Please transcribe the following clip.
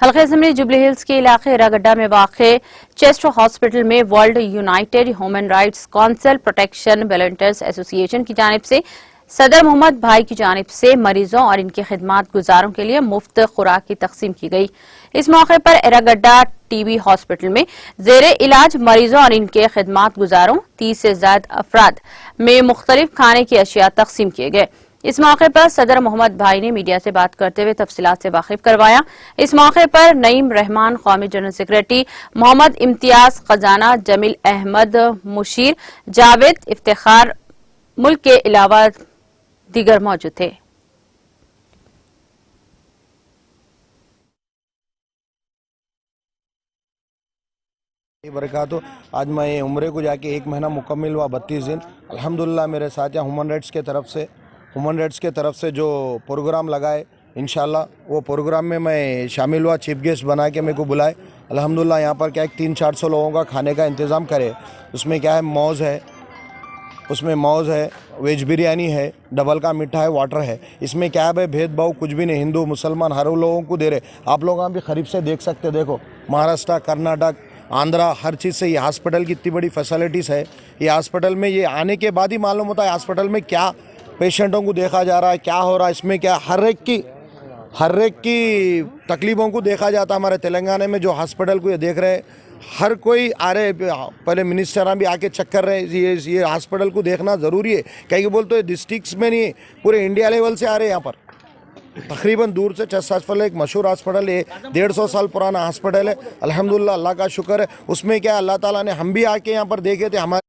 हल्के ज़िमनी jubilee hills के इलाके इरागड्डा में वाक़े चेस्ट हॉस्पिटल में world United human rights council protection volunteers association की जानिब से सदर मोहम्मद भाई की जानिब से मरीजों और इनके खिदमात गुजारों के लिए मुफ्त खुराक की तकसीम की गई। इस मौके पर इरागड्डा टीबी हॉस्पिटल में जेरे इलाज मरीजों और इनके खिदमात गुजारों 30 से ज्यादा अफराद में मुख्तलिफ खाने की अशिया तकसीम किए गए। इस मौके पर सदर मोहम्मद भाई ने मीडिया से बात करते हुए तफसीलात से वाकिफ करवाया। इस मौके पर नईम रहमान, कौमी जनरल सेक्रेटरी मोहम्मद इम्तियाज खजाना, जमील अहमद मुशीर, जावेद इफ्तिखार, मुल्क के अलावा दीगर मौजूद थे। बरकातो आज मैं उम्रे को जाके 1 महीना मुकम्मल हुआ 32 दिन। अल्हम्दुलिल्लाह मेरे साथ यहाँ ह्यूमन राइट्स के तरफ से जो प्रोग्राम लगाए, इंशाल्लाह वो प्रोग्राम में मैं शामिल हुआ। चीफ गेस्ट बना के मेरे को बुलाए। अल्हम्दुलिल्लाह यहाँ पर क्या है 300-400 लोगों का खाने का इंतज़ाम करे। उसमें क्या है मौज है, वेज बिरयानी है, डबल का मीठा है, वाटर है। इसमें क्या है भाई, भेदभाव कुछ भी नहीं, हिंदू मुसलमान हर लोगों को दे रहे। आप लोग भी करीब से देख सकते, देखो महाराष्ट्र, कर्नाटक, आंध्रा, हर चीज़ से ये हॉस्पिटल की इतनी बड़ी फैसिलिटीज़ है। ये हॉस्पिटल में ये आने के बाद ही मालूम होता है हॉस्पिटल में क्या पेशेंटों को देखा जा रहा है, क्या हो रहा है, इसमें क्या हर एक की तकलीफ़ों को देखा जाता है। हमारे तेलंगाना में जो हॉस्पिटल को ये देख रहे हैं, हर कोई आ रहे, पहले मिनिस्टर भी आके चेक कर रहे हैं। ये हॉस्पिटल को देखना ज़रूरी है। कहीं बोलते डिस्ट्रिक्ट्स में नहीं, पूरे इंडिया लेवल से आ रहे हैं यहाँ पर। तकरीबन दूर से चेस्ट हॉस्पिटल एक मशहूर हॉस्पिटल है, 150 साल पुराना हॉस्पिटल है। अल्हम्दुलिल्लाह, अल्लाह का शुक्र है। उसमें क्या अल्लाह ताला ने हम भी आके यहाँ पर देखे थे। हमारे